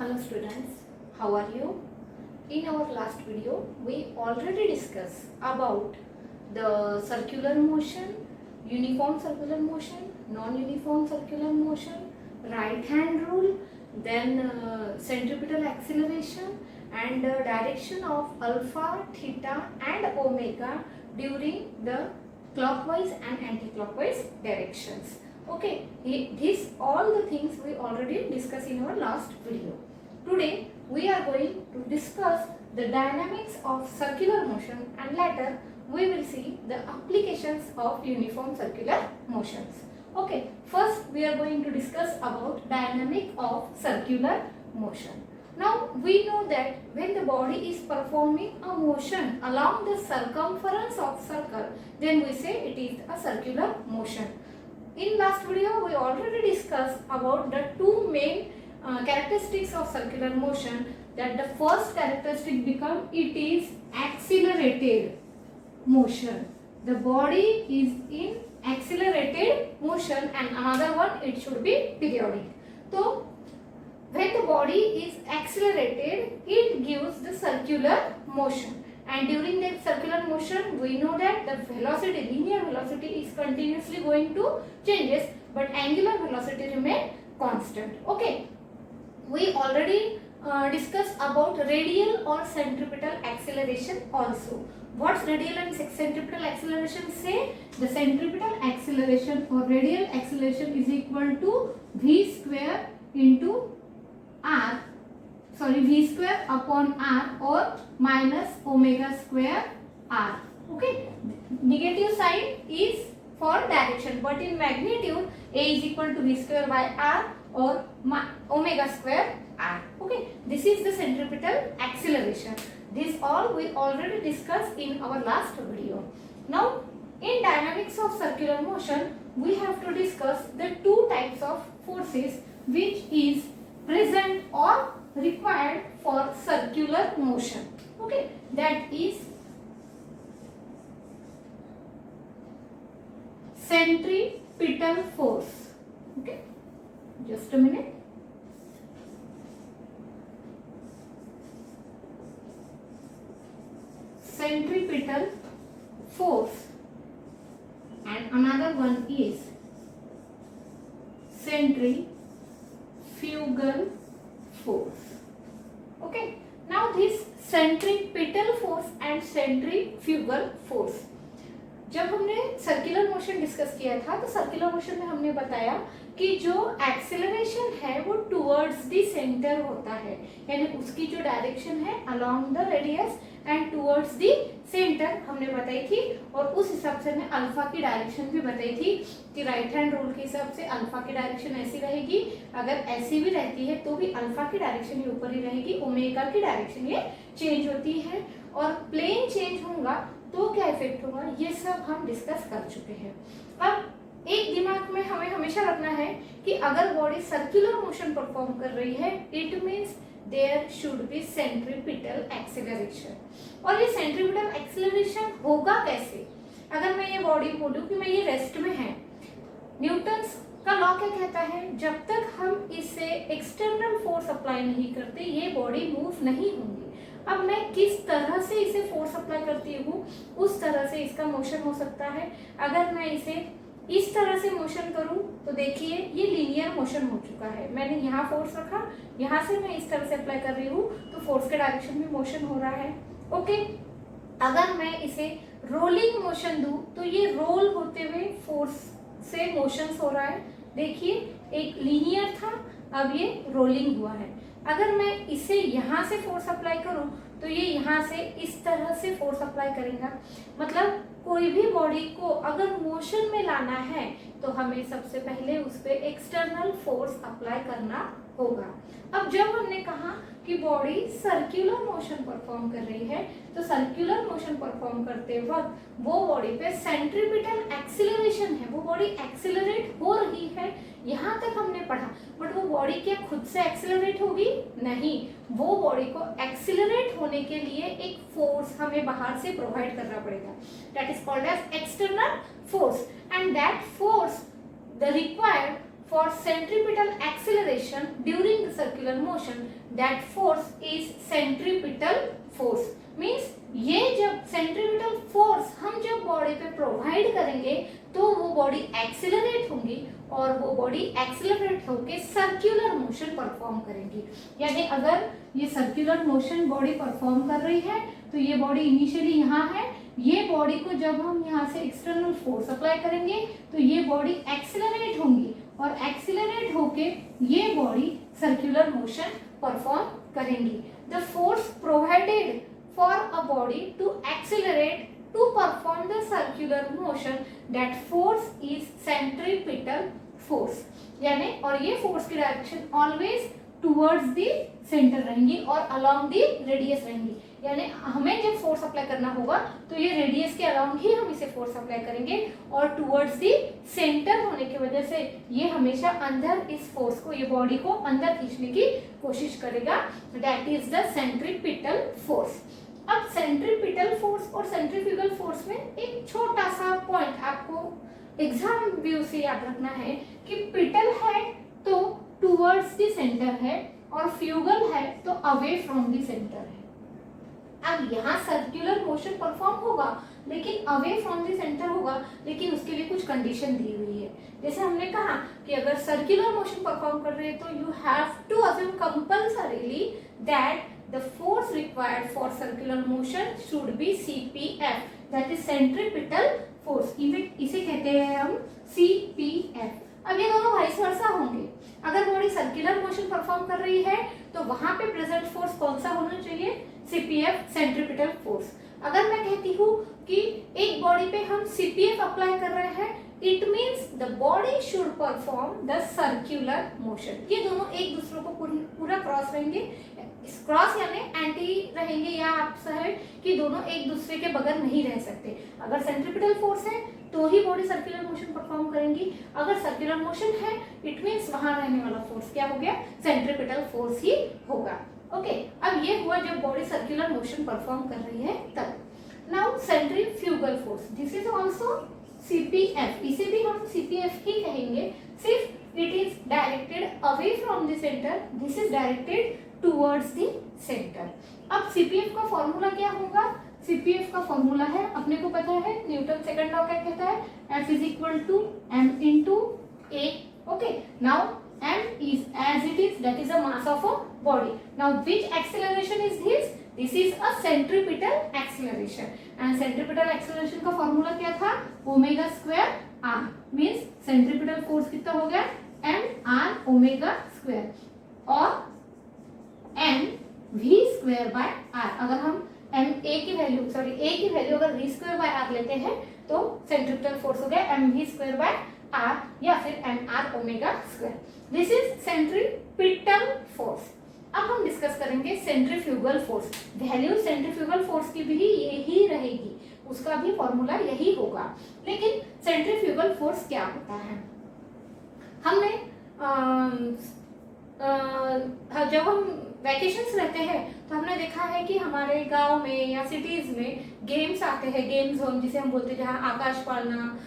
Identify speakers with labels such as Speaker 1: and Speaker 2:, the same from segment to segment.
Speaker 1: Hello students, how are you? In our last video, we already discussed about the circular motion, uniform circular motion, non-uniform circular motion, right hand rule, then centripetal acceleration and direction of alpha, theta and omega during the clockwise and anti-clockwise directions. Okay, these all the things we already discussed in our last video. Today we are going to discuss the dynamics of circular motion and later we will see the applications of uniform circular motions. Okay, first we are going to discuss about dynamic of circular motion. Now we know that when the body is performing a motion along the circumference of circle, then we say it is a circular motion. In last video we already discussed about the two main characteristics of circular motion. That the first characteristic become it is accelerated motion. The body is in accelerated motion and another one it should be periodic. So when the body is accelerated, it gives the circular motion, and during the circular motion we know that the velocity, linear velocity is continuously going to changes but angular velocity remain constant. Okay, we already discussed about radial or centripetal acceleration also. What's radial and centripetal acceleration say? The centripetal acceleration or radial acceleration is equal to v square into r, v square upon r or minus omega square r. Okay, negative sign is for direction, but in magnitude a is equal to v square by r or omega square r. Okay, this is the centripetal acceleration. This all we already discussed in our last video. Now in dynamics of circular motion we have to discuss the two types of forces which is present or required for circular motion. Okay, that is centripetal force. Okay, just a minute. Centripetal force and another one is centrifugal force. Okay, now this centripetal force and centrifugal force, जब हमने circular motion discuss किया था तो circular motion में हमने बताया कि जो एक्सेलरेशन है वो टुवर्ड्स द सेंटर होता है, यानी उसकी जो डायरेक्शन है along the radius and towards the centre हमने बताई थी, और उस हिसाब से हमने अल्फा की डायरेक्शन भी बताई थी कि राइट हैंड रूल के हिसाब से अल्फा की डायरेक्शन ऐसी रहेगी, अगर ऐसी भी रहती है तो भी अल्फा की डायरेक्शन ये ऊपर ही रहेगी, ओमेगा की डायरेक्शन ये चेंज होती है, और प्लेन चेंज होगा तो क्या इफेक्ट होगा ये सब हम डिस्कस कर चुके हैं। अब एक दिमाग में हमें हमेशा रखना है कि अगर बॉडी सर्कुलर मोशन परफॉर्म कर रही है it means there should be centripetal acceleration. और ये सेंट्रीपिटल एक्सेलरेशन होगा कैसे? अगर मैं ये बॉडी बोलूं कि मैं ये रेस्ट में है, न्यूटन्स का लॉ क्या कहता है, जब तक हम इसे एक्सटर्नल फोर्स अप्लाई नहीं करते ये बॉडी मूव नहीं होंगी। अब मैं किस तरह से इसे फोर्स अप्लाई करती हूँ उस तरह से इसका मोशन हो सकता है। अगर मैं इसे इस तरह से मोशन करूं तो देखिए ये लीनियर मोशन हो चुका है, मैंने यहाँ फोर्स रखा, यहाँ से मैं इस तरह से अप्लाई कर रही हूँ तो फोर्स के डायरेक्शन में मोशन हो रहा है। ओके, अगर मैं इसे रोलिंग मोशन दूं तो ये रोल होते हुए फोर्स से मोशन हो रहा है, देखिए एक लीनियर था अब ये रोलिंग हुआ है। अगर मैं इसे यहाँ से फोर्स अप्लाई करूं तो ये यहाँ से इस तरह से फोर्स अप्लाई करेगा। मतलब कोई भी बॉडी को अगर मोशन में लाना है तो हमें सबसे पहले उस पर एक्सटर्नल फोर्स अप्लाई करना होगा। अब जब हमने कहा कि बॉडी सर्कुलर मोशन परफॉर्म कर रही है तो सर्कुलर मोशन परफॉर्म करते वक्त वो बॉडी पे सेंट्रीपिटल एक्सेलरेशन है, वो बॉडी एक्सेलरेट हो रही है, यहाँ तक हमने पढ़ा। बट वो बॉडी क्या खुद से एक्सेलरेट होगी? नहीं, वो बॉडी को एक्सेलरेट होने के लिए एक फोर्स हमें बाहर से प्रोवाइड करना पड़ेगा, that is called as external force, and that force the required for centripetal acceleration during the circular circular motion that force is centripetal force. Means ये जब सेंट्रीपिटल फोर्स हम जब बॉडी पे प्रोवाइड करेंगे तो वो बॉडी एक्सिलरेट होंगी और वो बॉडी एक्सिलरेट होके सर्कुलर मोशन परफॉर्म करेंगी। यानी अगर ये सर्कुलर मोशन बॉडी परफॉर्म कर रही है तो ये बॉडी इनिशियली यहाँ है, ये बॉडी को जब हम यहाँ से एक्सटर्नल फोर्स अप्लाई करेंगे तो ये बॉडी एक्सिलरेट होंगी और एक्सिलरेट होके ये बॉडी सर्कुलर मोशन परफॉर्म करेंगी। The force provided for a body to accelerate to perform the circular motion, that force is centripetal force। यानी और ये फोर्स की direction always towards the centre रहेंगी और अलोंग द रेडियस रहेंगी। यानी हमें जब फोर्स अप्लाई करना होगा तो ये रेडियस के अलोंग ही हम इसे फोर्स अप्लाई करेंगे और टुवर्ड्स द सेंटर होने की वजह से ये हमेशा अंदर इस फोर्स को, ये बॉडी को अंदर खींचने की कोशिश करेगा। That is the centripetal force. अब सेंट्रीपिटल फोर्स और सेंट्रीफ्यूगल फोर्स में एक छोटा सा पॉइंट आपको एग्जाम व्यू से याद रखना है कि पिटल है तो टुवर्ड्स द सेंटर है और फ्यूगल है तो अवे फ्रॉम द सेंटर है। अब यहाँ सर्कुलर मोशन परफॉर्म होगा लेकिन अवे फ्रॉम द सेंटर होगा, लेकिन उसके लिए कुछ कंडीशन दी हुई है। जैसे हमने कहा कि अगर सर्कुलर मोशन परफॉर्म कर रहे हैं तो you have to assume compulsorily that the force required for circular motion should be CPF, that is centripetal force। इसे कहते हैं हम CPF। अब ये दोनों वाइस वर्सा होंगे। अगर बॉडी सर्कुलर मोशन परफॉर्म कर रही है तो वहां पे प्रेजेंट फोर्स कौन सा होना चाहिए? CPF, centripetal force. अगर मैं कहती हूँ कि एक बॉडी पे हम CPF अप्लाई कर रहे हैं, it means the body should perform the circular motion. ये दोनों एक दूसरे को पूरा क्रॉस रहेंगे, क्रॉस यानी एंटी रहेंगे, या आप सहे कि दोनों एक दूसरे के बगैर नहीं रह सकते। अगर सेंट्रीपिटल फोर्स है तो ही बॉडी सर्कुलर मोशन परफॉर्म करेंगी, अगर सर्कुलर मोशन है इट मीन्स वहां रहने वाला फोर्स क्या हो गया? सेंट्रीपिटल फोर्स ही होगा। ओके, अब ये हुआ जब बॉडी सर्कुलर मोशन परफॉर्म कर रही है तब। Now centrifugal force, this is also CPF, इसे भी हम CPF ही कहेंगे, सिर्फ it is directed away from the centre, this is directed towards the centre. अब CPF का फॉर्मूला क्या होगा? CPF का फॉर्मूला है, अपने को पता है, न्यूटन सेकंड लॉ क्या कहता है? F is equal to m into a। Okay, now m is as it is, that is the mass of a body। Now which acceleration is this? This is a centripetal acceleration, and centripetal acceleration का formula क्या था? Omega square r, means centripetal force कितना हो गया? m r omega square और m v square by r। अगर हम a की वैल्यू अगर v स्क्वायर बाय r लेते हैं तो सेंट्रीपिटल फोर्स हो गया m v square by r या फिर m r omega square. This is centripetal force. अब हम डिस्कस करेंगे centrifugal force. Value centrifugal force की भी यही रहेगी, उसका भी फॉर्मूला यही होगा। लेकिन सेंट्रीफ्यूगल फोर्स क्या होता है? हमने जब हम वैकेशंस रहते हैं तो हमने देखा है कि हमारे गांव में या सिटीज में गेम्स आते हैं, गेम जोन जिसे हम बोलते हैं, जहाँ आकाश पालना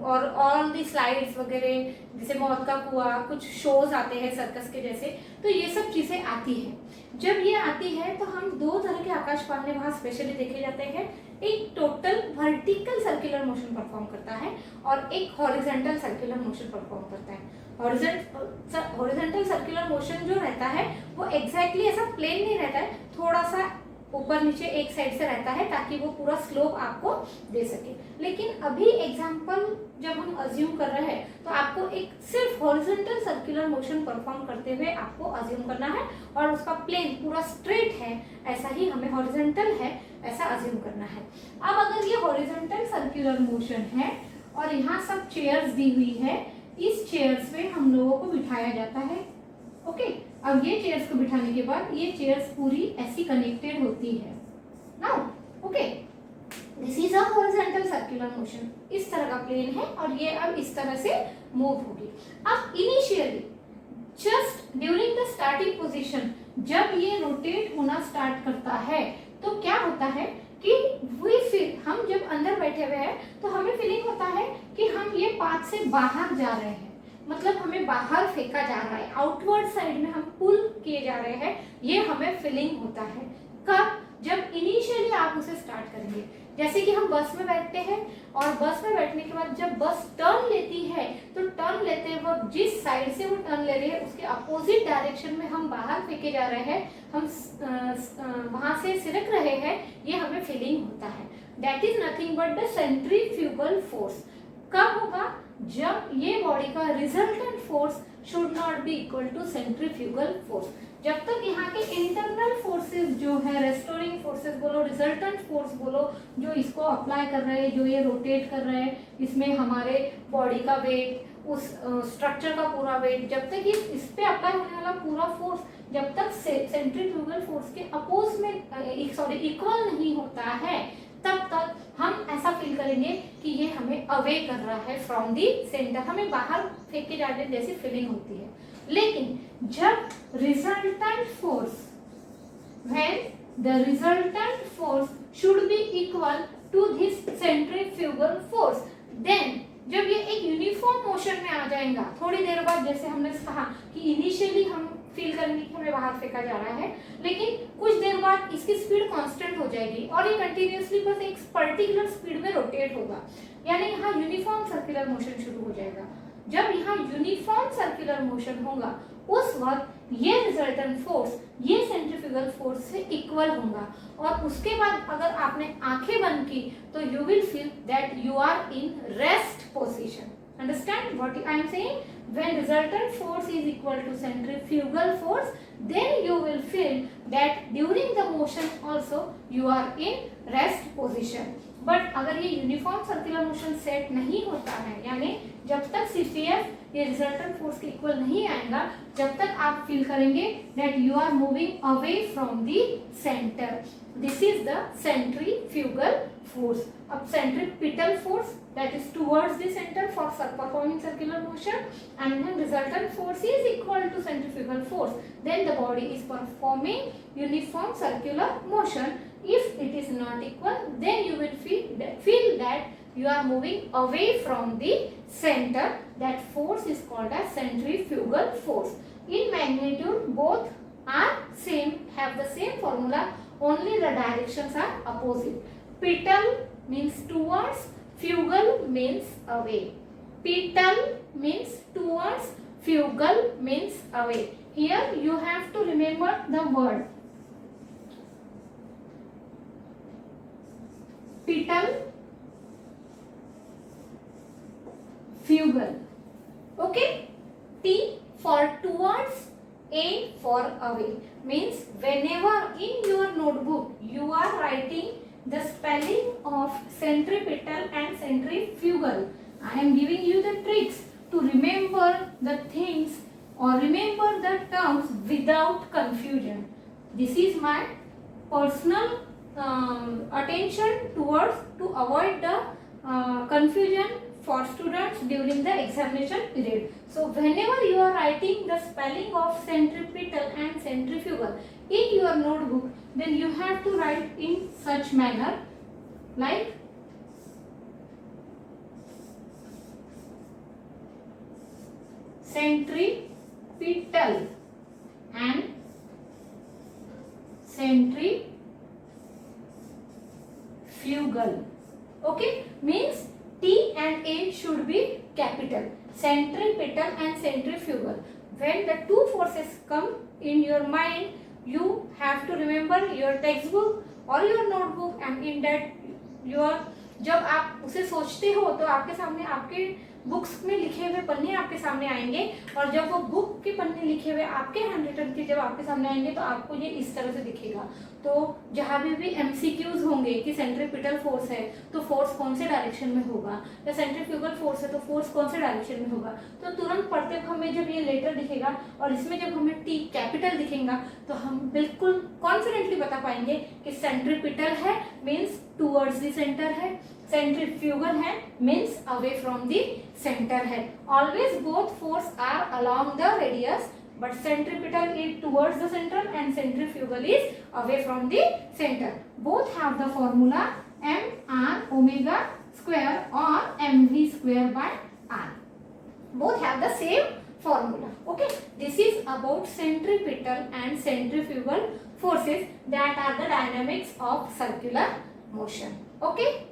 Speaker 1: और ऑल दी स्लाइड्स वगैरह, जैसे मौत का कुआं, कुछ शोज आते हैं सर्कस के जैसे, तो ये सब चीजें आती हैं। जब ये आती है तो हम दो तरह के आकाश पालने वहाँ स्पेशली देखे जाते हैं। एक total vertical circular motion perform करता है और एक हॉरिजॉन्टल सर्कुलर मोशन परफॉर्म करता है। हॉरिजॉन्टल सर्कुलर मोशन जो रहता है वो एग्जैक्टली ऐसा प्लेन नहीं रहता है, थोड़ा सा ऊपर नीचे एक साइड से रहता है ताकि वो पूरा स्लोप आपको दे सके। लेकिन अभी एग्जांपल जब हम अज्यूम कर रहे हैं तो आपको एक सिर्फ हॉरिजॉन्टल सर्कुलर मोशन परफॉर्म करते हुए आपको अज्यूम करना है और उसका प्लेन पूरा स्ट्रेट है, ऐसा ही हमें हॉरिजॉन्टल है ऐसा अज्यूम करना है। अब अगर ये हॉरिजॉन्टल सर्कुलर मोशन है और यहाँ सब चेयर्स दी हुई है, इस चेयर्स पे हम लोगों को बिठाया जाता है। ओके, अब ये चेयर्स को बिठाने के बाद ये चेयर्स पूरी ऐसी कनेक्टेड होती है। Now okay, this is a horizontal circular motion, इस तरह का प्लेन है और ये अब इस तरह से मूव होगी। अब initially just during the starting position जब ये रोटेट होना स्टार्ट करता है तो क्या होता है कि वी फील, हम जब अंदर बैठे हुए हैं तो हमें फीलिंग होता है कि हम ये पाथ से बाहर जा रहे हैं। मतलब हमें बाहर फेंका जा रहा है, आउटवर्ड साइड में हम पुल किए जा रहे हैं, ये हमें फीलिंग होता है। कब? जब इनिशियली आप उसे स्टार्ट करेंगे। जैसे कि हम बस में बैठते हैं और बस में बैठने के बाद जब बस टर्न लेती है तो टर्न लेते वक्त जिस साइड से वो टर्न ले रही है उसके अपोजिट डायरेक्शन में हम बाहर फेंके जा रहे हैं, हम वहां से सिरक रहे हैं, ये हमें फीलिंग होता है। That is nothing but the centrifugal force. कब होगा? जब ये बॉडी का resultant force should not be equal to centrifugal force. जब तक यहाँ के इंटरनल फोर्सेस जो है, रेस्टोरिंग फोर्सेस बोलो, रिजल्टेंट फोर्स बोलो, जो इसको अप्लाई कर रहे हैं, जो ये रोटेट कर रहे हैं, इसमें हमारे बॉडी का वेट, उस स्ट्रक्चर का पूरा वेट, जब तक इस पे अप्लाई होने वाला पूरा फोर्स जब तक सेंट्रीफ्यूगल फोर्स के अपोज में इक्वल नहीं होता है, तब तक हम ऐसा फील करेंगे कि ये हमें अवे कर रहा है फ्रॉम दी सेंटर, हमें बाहर फेंक के जाने जैसी फीलिंग होती है। लेकिन जब resultant force, when the resultant force should be equal to this centrifugal force, then जब ये एक यूनिफॉर्म मोशन में आ जाएगा, थोड़ी देर बाद जैसे हमने कहा कि इनिशियली हम फील करेंगे कि हमें बाहर फेंका जा रहा है, लेकिन कुछ देर बाद इसकी स्पीड कांस्टेंट हो जाएगी और ये कंटिन्यूअसली बस एक पर्टिकुलर स्पीड में रोटेट होगा, यानी यहाँ यूनिफॉर्म सर्कुलर मोशन शुरू हो जाएगा। जब यहाँ यूनिफॉर्म सर्कुलर मोशन होगा उस वक्त ये रिजल्टेंट फोर्स ये सेंट्रीफ्यूगल फोर्स से इक्वल होगा, और उसके बाद अगर आपने आंखें बंद की तो you will feel that you are in rest position. Understand what I am saying? When resultant force is equal to centrifugal force, then you will feel that during the motion also you are in rest position. But अगर ये uniform circular motion set नहीं होता है, यानी जब तक CCF ये resultant force के इक्वल नहीं आएगा, जब तक आप फील करेंगे that you are moving away from the center. This is the centrifugal force. अब centripetal force that is towards the center for performing circular motion, and when resultant force is equal to centrifugal force, then the body is performing uniform circular motion. If it is not equal, then you will feel that you are moving away from the center. That force is called as centrifugal force. In magnitude, both are same, have the same formula, only the directions are opposite. Petal means towards, fugal means away. Petal means towards, fugal means away. Here you have to remember the word petal, fugal. Okay? T for towards, A for away. Means whenever in your notebook you are writing the spelling of centripetal and centrifugal, I am giving you the tricks to remember the things or remember the terms without confusion. This is my personal attention towards to avoid the confusion for students during the examination period. So whenever you are writing the spelling of centripetal and centrifugal in your notebook, then you have to write in such manner like centripetal and centrifugal. Okay, means T and A should be capital. Centripetal and centrifugal. When the two forces come in your mind, you have to remember your textbook or your notebook, and in that your जब आप उसे सोचते हो तो आपके सामने आपके books में लिखे हुए पन्ने आपके सामने आएंगे, और जब वो बुक के पन्ने लिखे हुए आपके हैंड रिटन के जब आपके सामने आएंगे तो आपको ये इस तरह से दिखेगा। तो जहाँ भी MCQs होंगे कि सेंट्रीपिटल फोर्स है तो फोर्स कौन से डायरेक्शन में होगा, या सेंट्रीफ्यूगल फोर्स है तो फोर्स कौन से डायरेक्शन में होगा, तो तुरंत पढ़ते वक्त हमें जब ये लेटर दिखेगा और इसमें जब हमें T कैपिटल दिखेगा तो हम बिल्कुल कॉन्फिडेंटली बता पाएंगे कि सेंट्रीपिटल है मीन्स टूवर्ड्स द सेंटर है, सेंट्रीफ्यूगल है means away from the centre है। Always both force are along the radius, but centripetal is towards the center and centrifugal is away from the center. Both have the formula mr omega square or mv square by r. both have the same formula. Okay, this is about centripetal and centrifugal forces that are the dynamics of circular motion. Okay.